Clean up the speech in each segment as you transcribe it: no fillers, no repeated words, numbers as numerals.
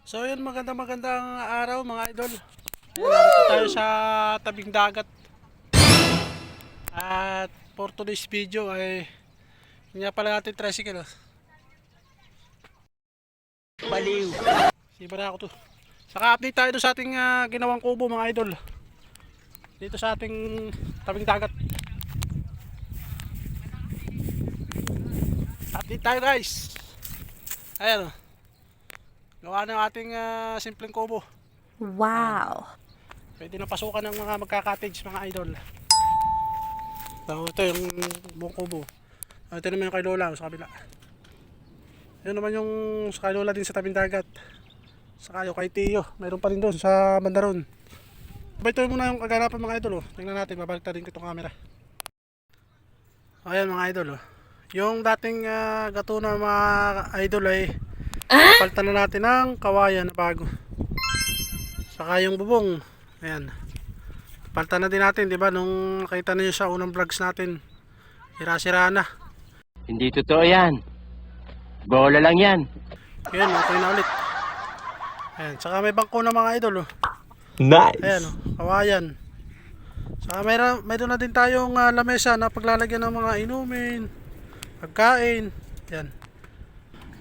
So yun, magandang araw mga idol. Narito tayo sa tabing dagat. At for today's video ay nga pala natin tricycle. Baliw. Siba na ako to. Saka update tayo sa ating ginawang kubo mga idol. Dito sa ating tabing dagat. Update tayo guys. Ayan o. Gawa ng ating simpleng kubo. Wow. Pwede na pasukan ng mga magka-cottage mga idol. So ito yung buong kubo. Ito naman yung kay Lola sa kabila. Ito naman yung sa kay Lola din sa tabing dagat. Saka yung kay Tiyo. Mayroon pa rin doon sa banda ron. Ito muna yung kaganapan mga idol. Tingnan natin, babalik din ko itong camera. Ayan mga idol. Yung dating gato na mga idol ay palitan na natin ng kawayan na bago. Saka yung bubong. Ayan. Palitan na din natin, di ba? Nung nakita niyo sa unang vlogs natin, sira-sira na. Hindi totoo yan. Bola lang yan. Ayan, okay na ulit. Ayan, saka may bangko na mga idol. Oh. Nice. Ayan, kawayan. Saka mayroon na din tayong lamesa na paglalagyan ng mga inumin, pagkain. Ayan.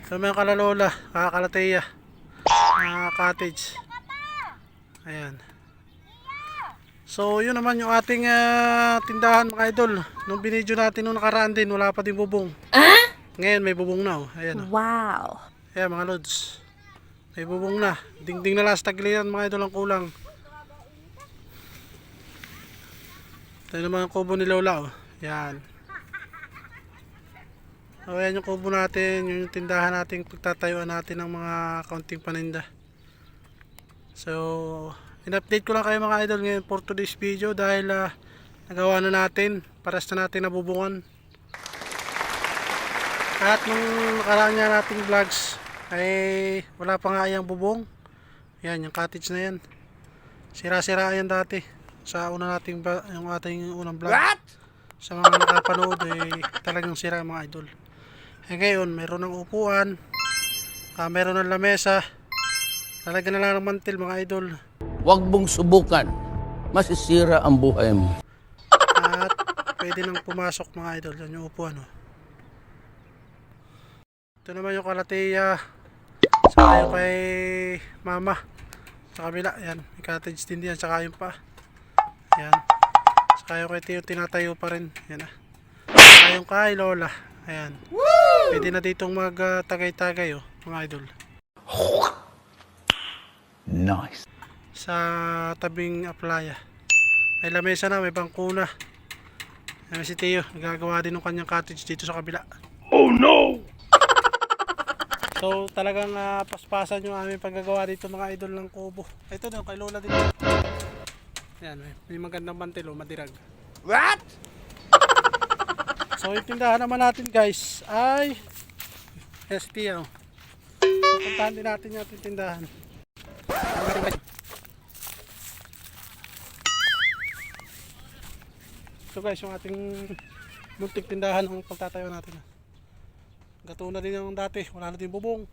So may kalalola, kakalateya, cottage. Ayan. So yun naman yung ating tindahan mga idol. Nung binidyo natin nung nakaraan din, wala pa din bubong. Ngayon may bubong na oh. Ayan oh. Wow. Ayan mga lods. May bubong na. Dingding na lang sa tagiliran mga idol ang kulang. Ito naman ang kubo ni Lola oh. Ayan. So ayan yung kubo natin, yung tindahan natin, pagtatayuan natin ng mga kaunting paninda. So in-update ko lang kayo mga idol ngayon for today's video dahil nagawa na natin, paras na natin nabubungan. At nung nakaraan nga nating vlogs ay wala pa nga yung bubong. Yan, yung cottage na yan. Sira-sira yan dati sa una nating yung ating unang vlog. What? Sa mga nakapanood ay talagang sira mga idol. Eh ngayon, mayroon ng upuan, mayroon ng lamesa, lalagyan na lang ng mantil mga idol. Huwag mong subukan. Masisira ang buhay mo. At pwede nang pumasok mga idol. Yan yung upuan oh. Ito naman yung kalateya. Saka yung kay mama sa kabila. Yan, may cottage din yan. Saka yung pa. Yan. Saka yung kay Tiyo tinatayo pa rin. Yan ah. Saka yung kay Lola. Ayan. Pwede na ditong mag tagay-tagay oh, mga idol. Nice. Sa tabing playa. May lamesa na, may bangko na. Ayan si Tiyo, nagagawa din ng kanyang cottage dito sa kabila. Oh no! So talagang paspasan yung aming paggagawa dito mga idol ng kubo. Ito din, kay Lola din. Ayan, may magandang mantil oh, madirag. What? So yung tindahan naman natin guys ay si Tiyo. So puntahan din natin yung ating tindahan. So guys, yung ating muntik tindahan ng pagtatayo natin. Gato na din yung dati, wala na din bubong.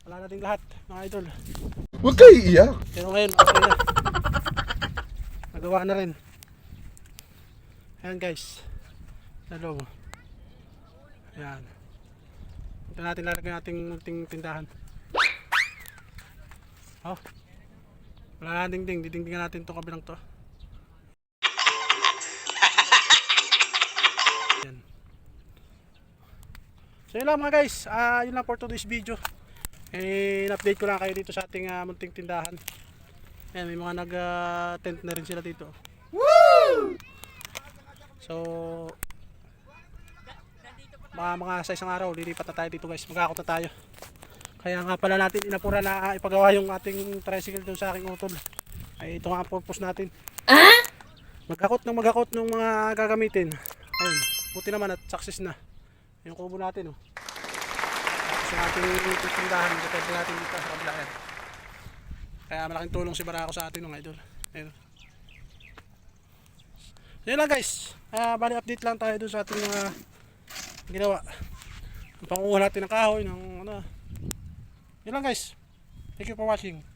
Wala na din lahat, mga idol. Huwag kayo iiyak. Pero ngayon, okay na. Nagawa na rin. Ayan guys. Hello. Ayan. Ito natin lalagyan nating munting tindahan. Oh. Wala na dingding, didingdingan natin itong kabilang to. So yun lang mga guys, yun lang for today's video. In-update ko lang kayo dito sa ating munting tindahan. Ayan, may mga nag-tent na rin sila dito. Woo! So mga sa isang araw, lilipat na tayo dito guys, mag-akot na tayo. Kaya nga pala natin inapura na ipagawa yung ating tricycle doon sa aking utol. Ay ito nga ang purpose natin. Mag-akot ng mga gagamitin. Ayun, buti naman at success na. Yung kubo natin oh. Tapos yung ating tindahan, depende natin dito sa kabila yan. Kaya malaking tulong si Barako sa atin mga idol. Ayun. So yun lang guys. Bali update lang tayo dun sa ating mga ginawa. Panguha natin ng kahoy ng ano. Yun lang guys. Thank you for watching.